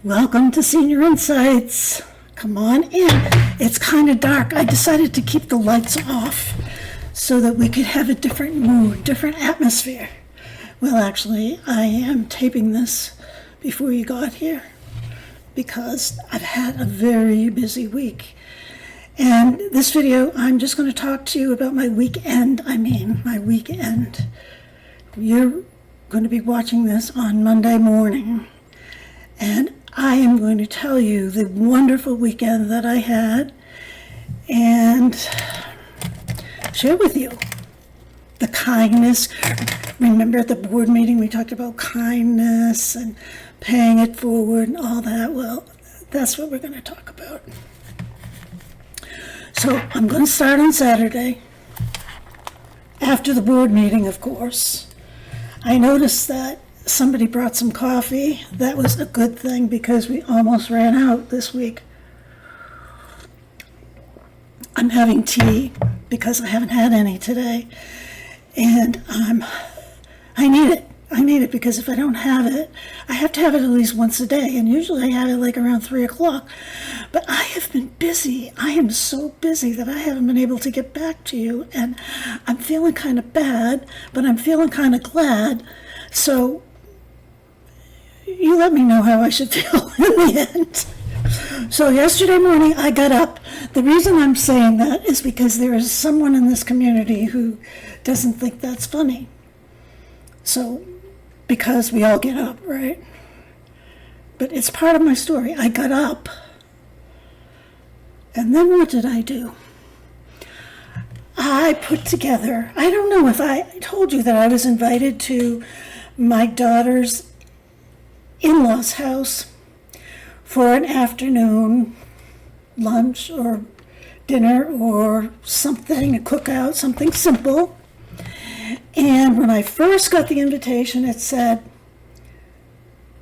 Welcome to Senior Insights. Come on in. It's kind of dark. I decided to keep the lights off so that we could have a different mood, different atmosphere. Well, actually, I am taping this before you got here because I've had a very busy week. And this video, I'm just going to talk to you about my weekend. You're going to be watching this on Monday morning. And I am going to tell you the wonderful weekend that I had and share with you the kindness. Remember at the board meeting we talked about kindness and paying it forward and all that? Well, that's what we're going to talk about. So I'm going to start on Saturday, after the board meeting, of course. I noticed that somebody brought some coffee. That was a good thing because we almost ran out this week. I'm having tea because I haven't had any today. And I need it. I need it because if I don't have it, I have to have it at least once a day. And usually I have it like around 3 o'clock. But I have been busy. I am so busy that I haven't been able to get back to you. And I'm feeling kind of bad, but I'm feeling kind of glad. So you let me know how I should feel in the end. So yesterday morning I got up. The reason I'm saying that is because there is someone in this community who doesn't think that's funny. So, because we all get up, right? But it's part of my story. I got up. And then what did I do? I put together, I don't know if I told you that I was invited to my daughter's in-laws' house for an afternoon lunch or dinner or something, a cookout, something simple. And when I first got the invitation, it said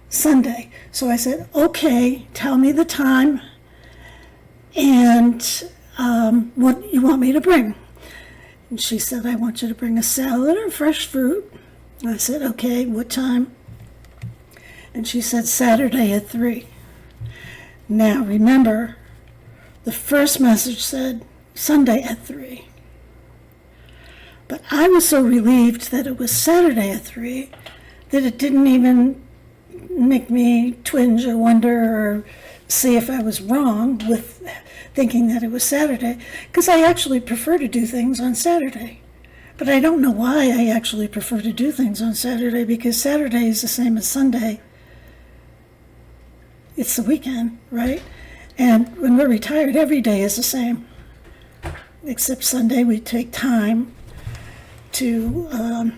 Sunday. So I said, okay, tell me the time and what you want me to bring. And she said, I want you to bring a salad or fresh fruit. And I said, okay, what time? And she said, Saturday at 3. Now, remember, the first message said Sunday at 3. But I was so relieved that it was Saturday at 3 that it didn't even make me twinge or wonder or see if I was wrong with thinking that it was Saturday, because I actually prefer to do things on Saturday. But I don't know why I actually prefer to do things on Saturday, because Saturday is the same as Sunday. It's the weekend, right? And when we're retired, every day is the same. Except Sunday, we take time to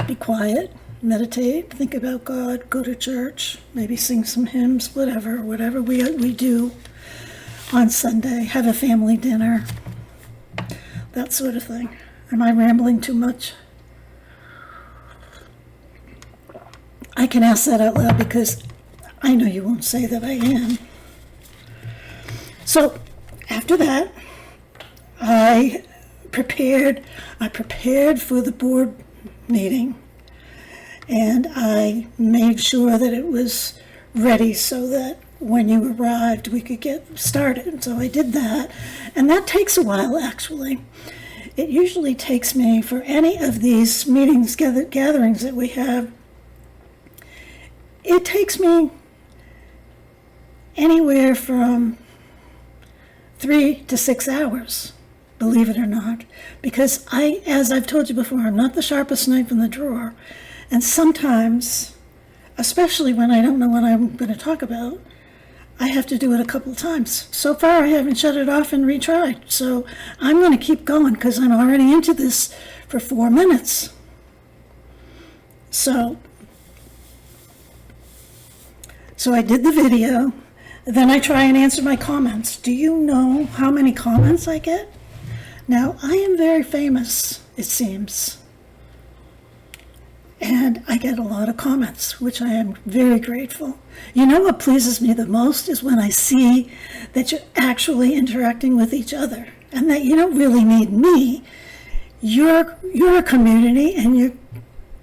be quiet, meditate, think about God, go to church, maybe sing some hymns, whatever we do on Sunday, have a family dinner, that sort of thing. Am I rambling too much? I can ask that out loud because I know you won't say that I am. So after that, I prepared for the board meeting, and I made sure that it was ready so that when you arrived we could get started. So I did that, and that takes a while actually. It usually takes me, for any of these meetings, gatherings that we have, it takes me anywhere from 3 to 6 hours, believe it or not, because as I've told you before, I'm not the sharpest knife in the drawer, and sometimes, especially when I don't know what I'm going to talk about, I have to do it a couple of times. So far, I haven't shut it off and retried, so I'm going to keep going because I'm already into this for 4 minutes. So I did the video. Then I try and answer my comments. Do you know how many comments I get? Now, I am very famous, it seems. And I get a lot of comments, which I am very grateful. You know what pleases me the most is when I see that you're actually interacting with each other and that you don't really need me. You're a community and you're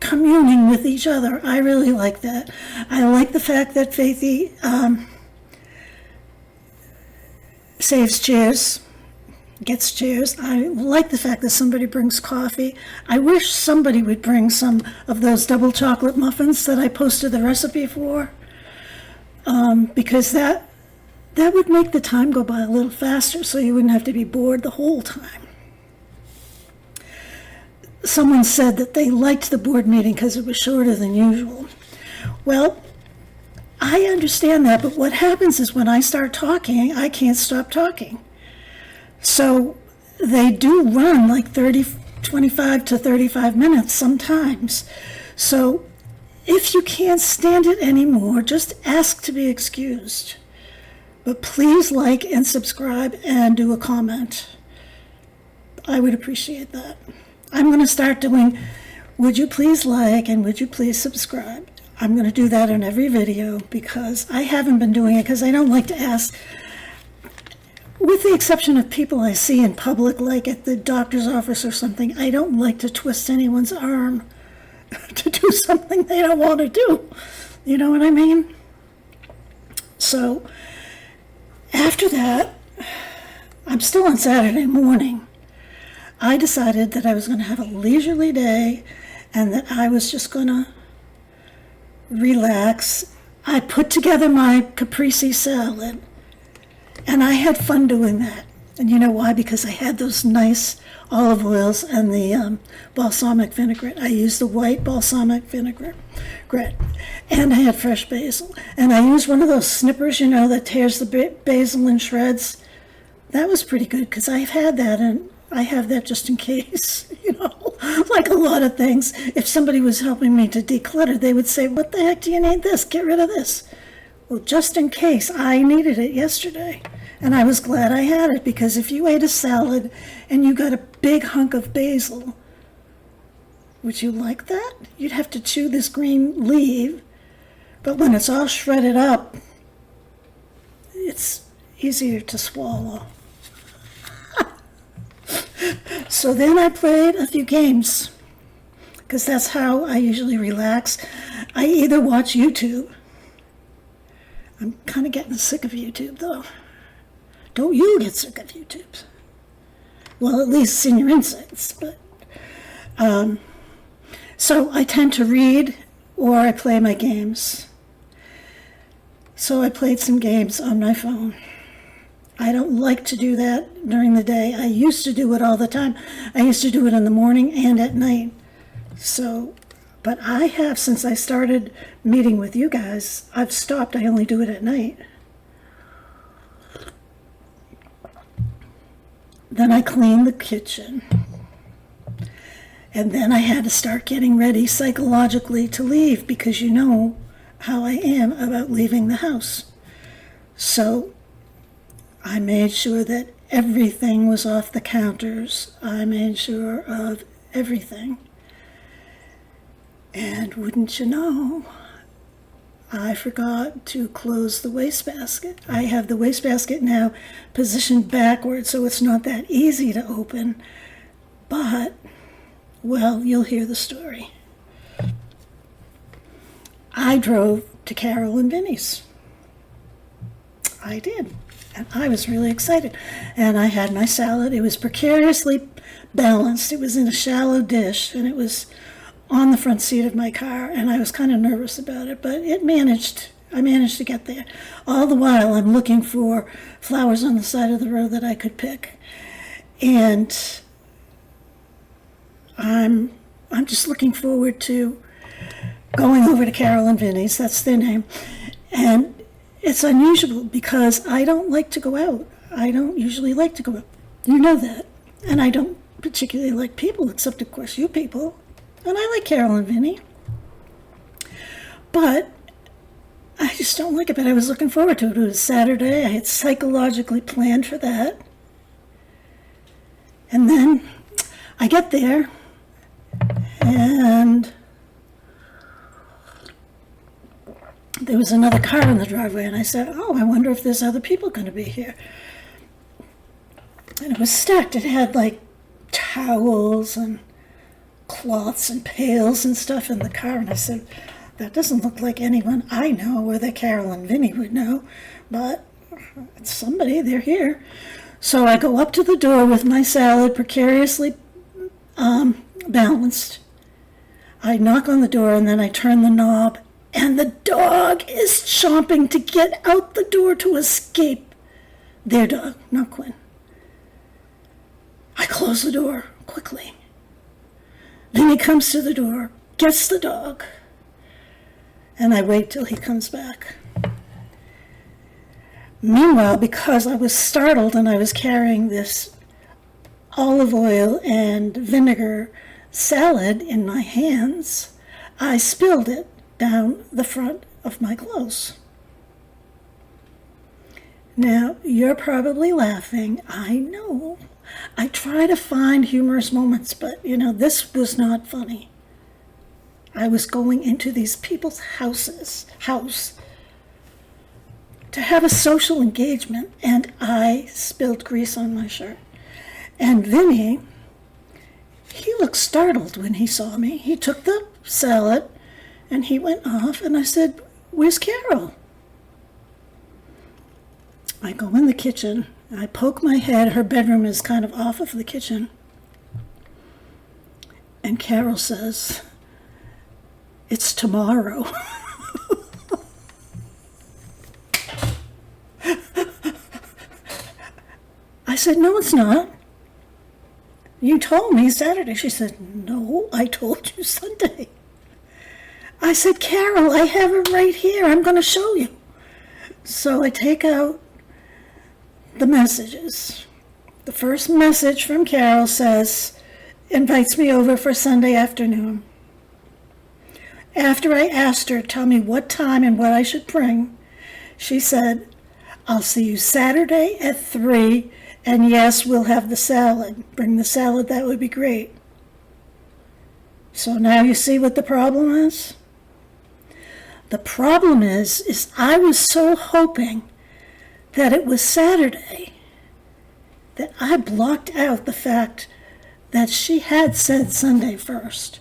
communing with each other. I really like that. I like the fact that Faithy saves chairs, gets chairs. I like the fact that somebody brings coffee. I wish somebody would bring some of those double chocolate muffins that I posted the recipe for, because that would make the time go by a little faster, so you wouldn't have to be bored the whole time. Someone said that they liked the board meeting because it was shorter than usual. Well, I understand that, but what happens is when I start talking, I can't stop talking. So they do run like 25 to 35 minutes sometimes. So if you can't stand it anymore, just ask to be excused. But please like and subscribe and do a comment. I would appreciate that. I'm going to start doing, would you please like and would you please subscribe? I'm going to do that in every video because I haven't been doing it because I don't like to ask, with the exception of people I see in public, like at the doctor's office or something. I don't like to twist anyone's arm to do something they don't want to do. You know what I mean? So after that, I'm still on Saturday morning. I decided that I was going to have a leisurely day and that I was just going to relax. I put together my caprese salad and I had fun doing that. And you know why? Because I had those nice olive oils and the balsamic vinaigrette. I used the white balsamic vinaigrette. And I had fresh basil. And I used one of those snippers, you know, that tears the basil in shreds. That was pretty good because I've had that and I have that just in case, you know, like a lot of things. If somebody was helping me to declutter, they would say, what the heck do you need this? Get rid of this. Well, just in case, I needed it yesterday. And I was glad I had it because if you ate a salad and you got a big hunk of basil, would you like that? You'd have to chew this green leaf, but when it's all shredded up, it's easier to swallow. So then I played a few games, because that's how I usually relax. I either watch YouTube. I'm kind of getting sick of YouTube, though. Don't you get sick of YouTube? Well, at least Senior Insights. But so I tend to read or I play my games. So I played some games on my phone. I don't like to do that during the day. I used to do it all the time. I used to do it in the morning and at night. So, but I have, since I started meeting with you guys, I've stopped. I only do it at night. Then I cleaned the kitchen. And then I had to start getting ready psychologically to leave because you know how I am about leaving the house. So I made sure that everything was off the counters. I made sure of everything. And wouldn't you know, I forgot to close the wastebasket. I have the wastebasket now positioned backwards, so it's not that easy to open. But, well, you'll hear the story. I drove to Carol and Vinny's. I did. And I was really excited. And I had my salad. It was precariously balanced. It was in a shallow dish, and it was on the front seat of my car, and I was kind of nervous about it, but I managed to get there. All the while, I'm looking for flowers on the side of the road that I could pick. And I'm just looking forward to going over to Carol and Vinny's. That's their name. And it's unusual because I don't like to go out. I don't usually like to go out. You know that. And I don't particularly like people, except, of course, you people. And I like Carol and Vinny. But I just don't like it. But I was looking forward to it. It was Saturday. I had psychologically planned for that. And then I get there, and there was another car in the driveway, and I said, oh, I wonder if there's other people going to be here. And it was stacked. It had like towels and cloths and pails and stuff in the car, and I said, that doesn't look like anyone I know or that Carol and Vinny would know, but it's somebody, they're here. So I go up to the door with my salad precariously balanced. I knock on the door and then I turn the knob, and the dog is chomping to get out the door to escape. Their dog, not Quinn. I close the door quickly. Then he comes to the door, gets the dog, and I wait till he comes back. Meanwhile, because I was startled and I was carrying this olive oil and vinegar salad in my hands, I spilled it down the front of my clothes. Now, you're probably laughing. I know. I try to find humorous moments, but, this was not funny. I was going into these people's house to have a social engagement, and I spilled grease on my shirt. And Vinny, he looked startled when he saw me. He took the salad, and he went off, and I said, "Where's Carol?" I go in the kitchen, I poke my head. Her bedroom is kind of off of the kitchen. And Carol says, "It's tomorrow." I said, "No, it's not. You told me Saturday." She said, "No, I told you Sunday." I said, "Carol, I have it right here. I'm going to show you." So I take out the messages. The first message from Carol says, invites me over for Sunday afternoon. After I asked her, tell me what time and what I should bring, she said, "I'll see you Saturday at 3, and yes, we'll have the salad. Bring the salad, that would be great." So now you see what the problem is? The problem is I was so hoping that it was Saturday that I blocked out the fact that she had said Sunday first.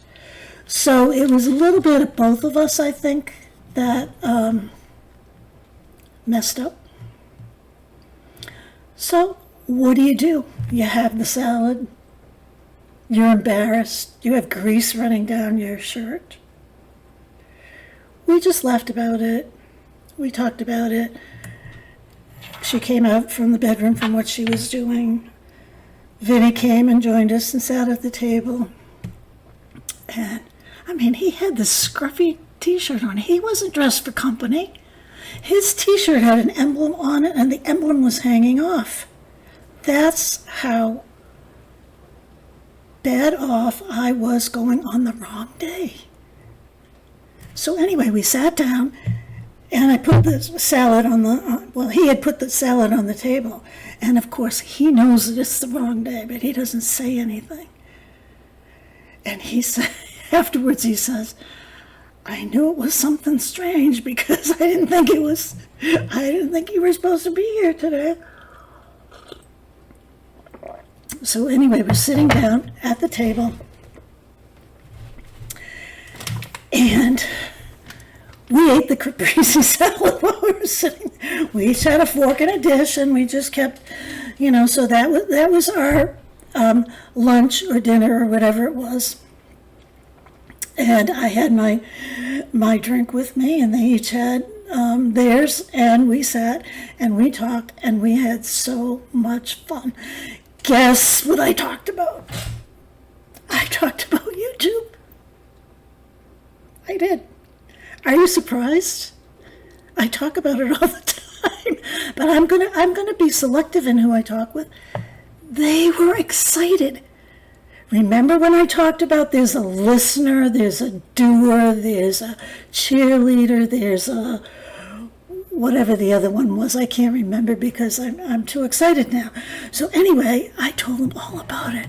So it was a little bit of both of us, I think, that messed up. So what do? You have the salad, you're embarrassed, you have grease running down your shirt. We just laughed about it. We talked about it. She came out from the bedroom from what she was doing. Vinny came and joined us and sat at the table. And, he had this scruffy t-shirt on. He wasn't dressed for company. His t-shirt had an emblem on it, and the emblem was hanging off. That's how bad off I was going on the wrong day. So anyway, we sat down, and I put the salad on he had put the salad on the table. And of course, he knows that it's the wrong day, but he doesn't say anything. And he said, afterwards he says, "I knew it was something strange because I didn't think you were supposed to be here today." So anyway, we're sitting down at the table, and we ate the caprese salad while we were sitting. We each had a fork and a dish, and we just kept, so that was our lunch or dinner or whatever it was. And I had my drink with me, and they each had theirs, and we sat and we talked, and we had so much fun. Guess what I talked about? I talked about YouTube. I did. Are you surprised? I talk about it all the time, but I'm gonna be selective in who I talk with. They were excited. Remember when I talked about there's a listener, there's a doer, there's a cheerleader, there's a whatever the other one was. I can't remember because I'm too excited now. So anyway, I told them all about it.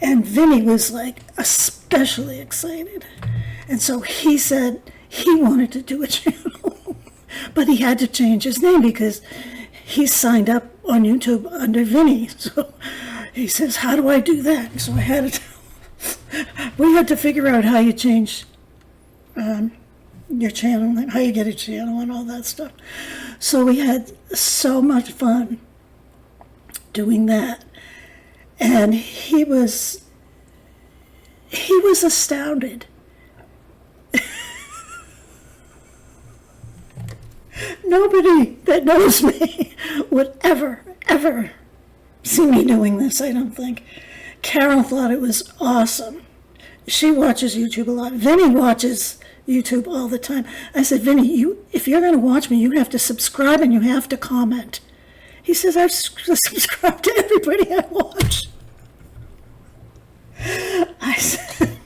And Vinny was especially excited. And so he said he wanted to do a channel, but he had to change his name because he signed up on YouTube under Vinny. So he says, "How do I do that?" So I had to tell him, We had to figure out how you change your channel, and how you get a channel and all that stuff. So we had so much fun doing that. And he was astounded. Nobody that knows me would ever see me doing this, I don't think. Carol thought it was awesome. She watches YouTube a lot. Vinny watches YouTube all the time. I said, Vinny, if you're going to watch me, you have to subscribe and you have to comment. He says, I've subscribed to everybody I watch. I said,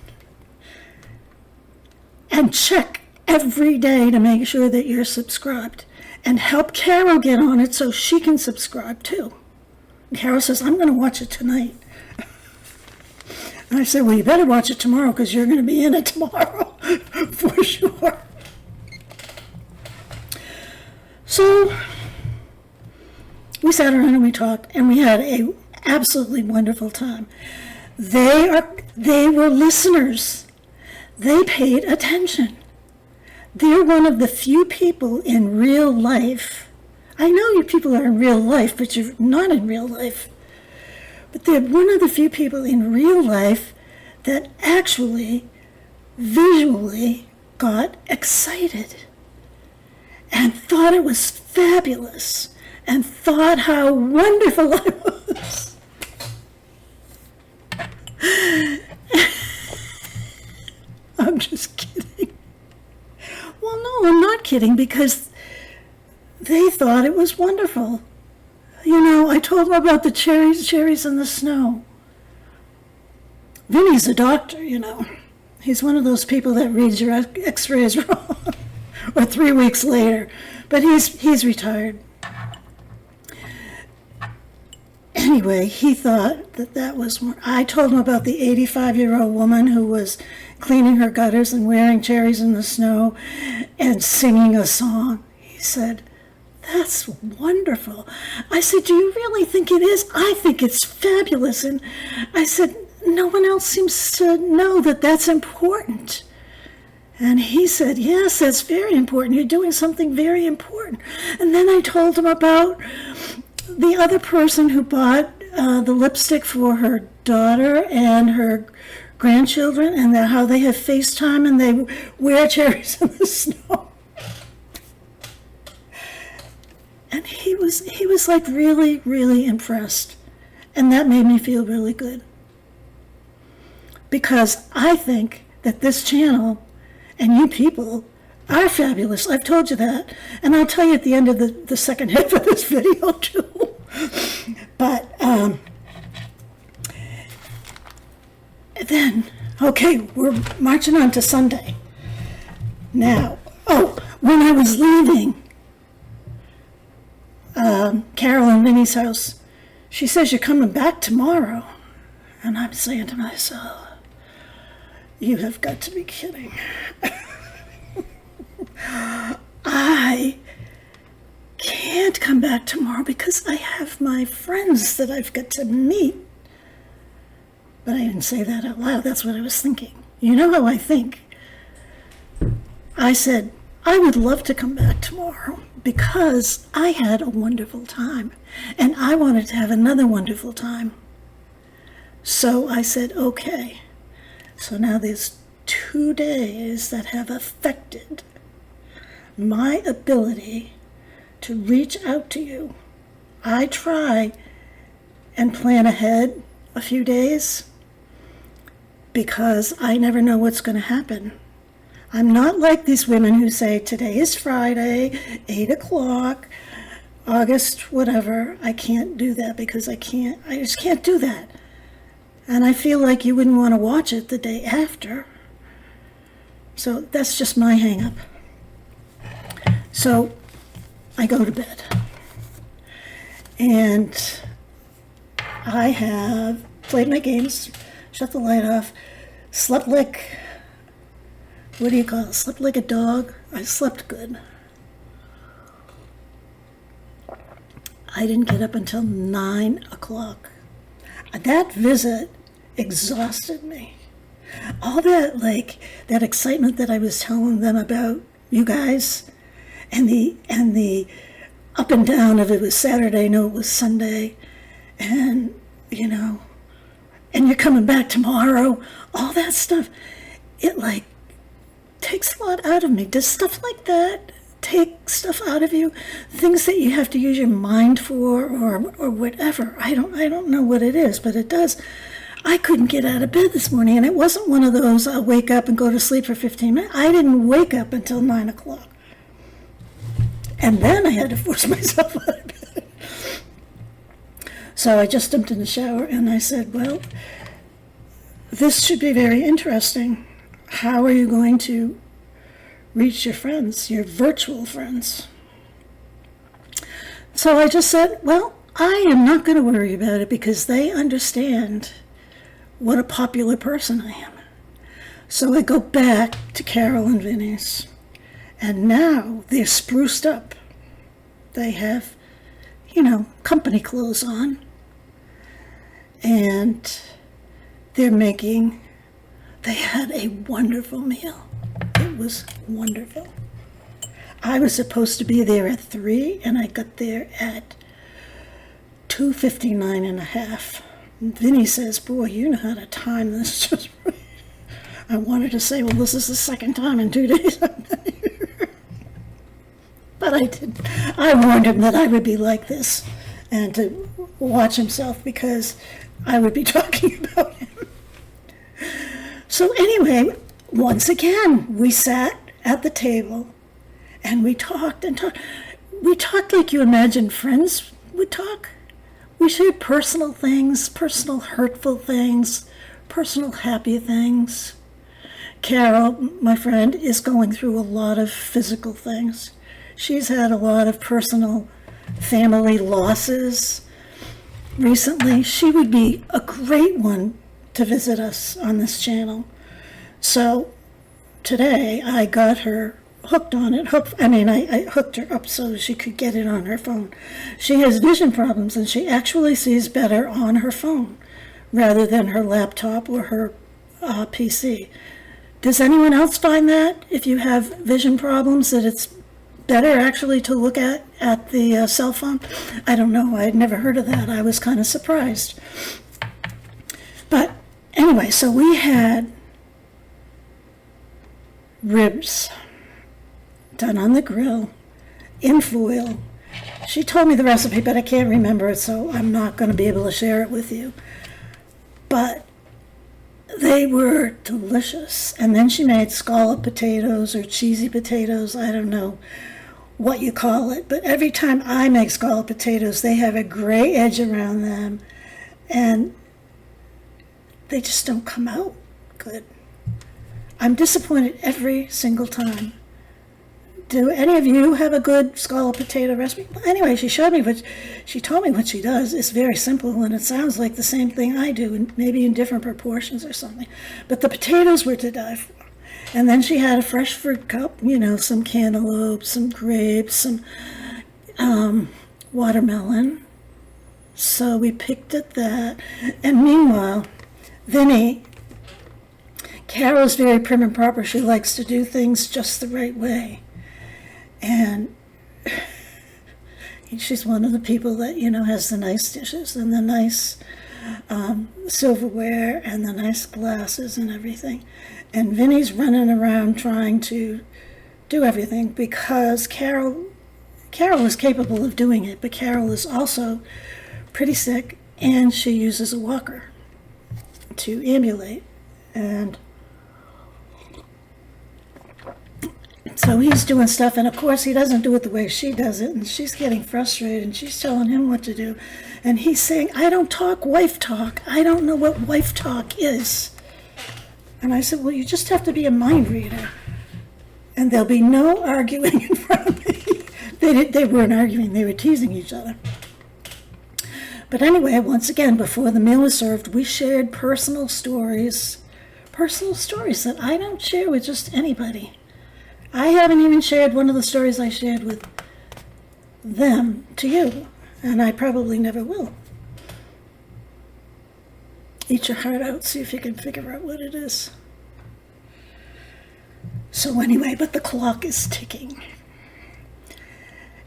and check every day to make sure that you're subscribed. And help Carol get on it so she can subscribe too. And Carol says, I'm going to watch it tonight. And I said, well, you better watch it tomorrow because you're going to be in it tomorrow for sure. So we sat around and we talked, and we had a absolutely wonderful time. They were listeners. They paid attention. They're one of the few people in real life. I know you people are in real life, but you're not in real life. But they're one of the few people in real life that actually, visually, got excited and thought it was fabulous and thought how wonderful I was. I'm just kidding. Well, no, I'm not kidding, because they thought it was wonderful. You know, I told them about the cherries in the snow. Vinny's a doctor, you know. He's one of those people that reads your x-rays wrong, or 3 weeks later. But he's retired. Anyway, he thought that was more. I told him about the 85-year-old woman who was cleaning her gutters and wearing cherries in the snow and singing a song. He said, that's wonderful. I said, do you really think it is? I think it's fabulous. And I said, no one else seems to know that that's important. And he said, yes, that's very important. You're doing something very important. And then I told him about the other person who bought the lipstick for her daughter and her grandchildren, and how they have FaceTime and they wear cherries in the snow. And he was like really, really impressed. And that made me feel really good. Because I think that this channel and you people are fabulous. I've told you that. And I'll tell you at the end of the second half of this video too. But then, okay, we're marching on to Sunday. Now, when I was leaving Carol and Vinny's house, she says, you're coming back tomorrow. And I'm saying to myself, you have got to be kidding. I can't come back tomorrow because I have my friends that I've got to meet. But I didn't say that out loud. That's what I was thinking. You know how I think. I said, I would love to come back tomorrow because I had a wonderful time and I wanted to have another wonderful time. So I said, okay. So now there's 2 days that have affected my ability to reach out to you. I try and plan ahead a few days because I never know what's going to happen. I'm not like these women who say, today is Friday, 8 o'clock, August, whatever. I can't do that because I just can't do that. And I feel like you wouldn't want to watch it the day after. So that's just my hang-up. So I go to bed. And I have played my games, shut the light off, slept like, what do you call it? Slept like a dog. I slept good. I didn't get up until 9 o'clock. That visit exhausted me. All that, like, that excitement that I was telling them about you guys, and the up and down of it was Saturday, no, it was Sunday, and, you know, and you're coming back tomorrow, all that stuff, it, like, takes a lot out of me. Does stuff like that take stuff out of you? Things that you have to use your mind for, or whatever. I don't know what it is, but it does. I couldn't get out of bed this morning, and it wasn't one of those I'll wake up and go to sleep for 15 minutes. I didn't wake up until 9 o'clock. And then I had to force myself out of bed. So I just jumped in the shower and I said, well, this should be very interesting. How are you going to reach your friends, your virtual friends? So I just said, well, I am not going to worry about it because they understand what a popular person I am. So I go back to Carol and Vinny's, and now they're spruced up. They have, you know, company clothes on, and they had a wonderful meal. It was wonderful. I was supposed to be there at 3, and I got there at 2:59 and a half. Vinny says, boy, you know how to time this just right. I wanted to say, well, this is the second time in 2 days I've been here. But I didn't. I warned him that I would be like this and to watch himself because I would be talking about him. So anyway, once again, we sat at the table and we talked and talked. We talked like you imagine friends would talk. We shared personal things, personal hurtful things, personal happy things. Carol, my friend, is going through a lot of physical things. She's had a lot of personal family losses recently. She would be a great one to visit us on this channel. So today I got her hooked on it. I hooked her up so she could get it on her phone. She has vision problems, and she actually sees better on her phone rather than her laptop or her PC. Does anyone else find that if you have vision problems that it's better actually to look at the cell phone? I don't know. I had never heard of that. I was kind of surprised. But anyway, so we had ribs done on the grill in foil. She told me the recipe, but I can't remember it, so I'm not going to be able to share it with you. But they were delicious. And then she made scalloped potatoes or cheesy potatoes. I don't know what you call it, but every time I make scalloped potatoes, they have a gray edge around them, and they just don't come out good. I'm disappointed every single time. Do any of you have a good scalloped potato recipe? Anyway, she told me what she does. It's very simple, and it sounds like the same thing I do, and maybe in different proportions or something. But the potatoes were to die for. And then she had a fresh fruit cup, you know, some cantaloupe, some grapes, some watermelon. So we picked at that. And meanwhile, Vinny, Carol's very prim and proper. She likes to do things just the right way. And she's one of the people that, you know, has the nice dishes and the nice silverware and the nice glasses and everything. And Vinny's running around trying to do everything because Carol is capable of doing it, but Carol is also pretty sick, and she uses a walker to ambulate. And so he's doing stuff, and of course he doesn't do it the way she does it, and she's getting frustrated, and she's telling him what to do. And he's saying, I don't talk wife talk. I don't know what wife talk is. And I said, well, you just have to be a mind reader, and there'll be no arguing in front of me. They weren't arguing, they were teasing each other. But anyway, once again, before the meal was served, we shared personal stories that I don't share with just anybody. I haven't even shared one of the stories I shared with them to you, and I probably never will. eat your heart out, see if you can figure out what it is. So anyway, but the clock is ticking.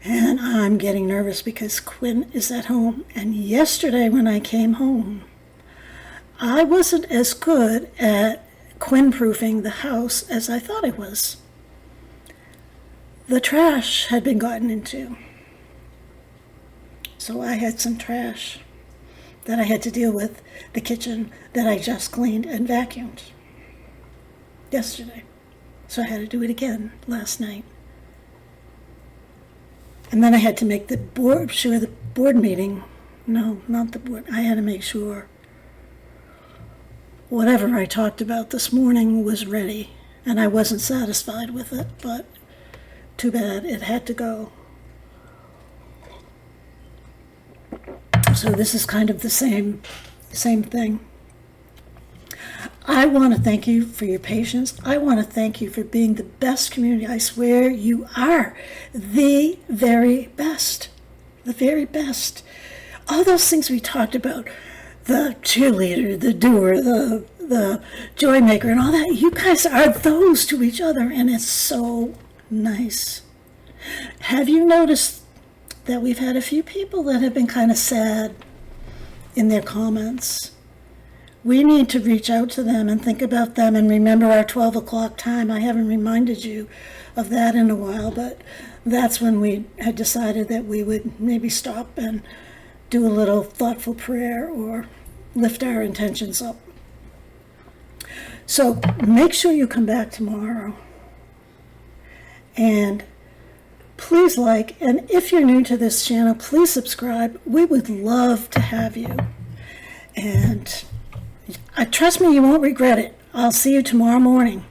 And I'm getting nervous because Quinn is at home. And yesterday when I came home, I wasn't as good at Quinn-proofing the house as I thought I was. The trash had been gotten into. So I had some trash that I had to deal with, the kitchen that I just cleaned and vacuumed yesterday. So I had to do it again last night. And then I had to make the board meeting, no, not the board, I had to make sure whatever I talked about this morning was ready. And I wasn't satisfied with it, but too bad, it had to go. So this is kind of the same thing. I want to thank you for your patience. I want to thank you for being the best community. I swear you are the very best. The very best. All those things we talked about, the cheerleader, the doer, the joy maker, and all that, you guys are those to each other, and it's so nice. Have you noticed that we've had a few people that have been kind of sad in their comments? We need to reach out to them and think about them and remember our 12 o'clock time. I haven't reminded you of that in a while, but that's when we had decided that we would maybe stop and do a little thoughtful prayer or lift our intentions up. So make sure you come back tomorrow. And please like, and if you're new to this channel, please subscribe. We would love to have you. And trust me, you won't regret it. I'll see you tomorrow morning.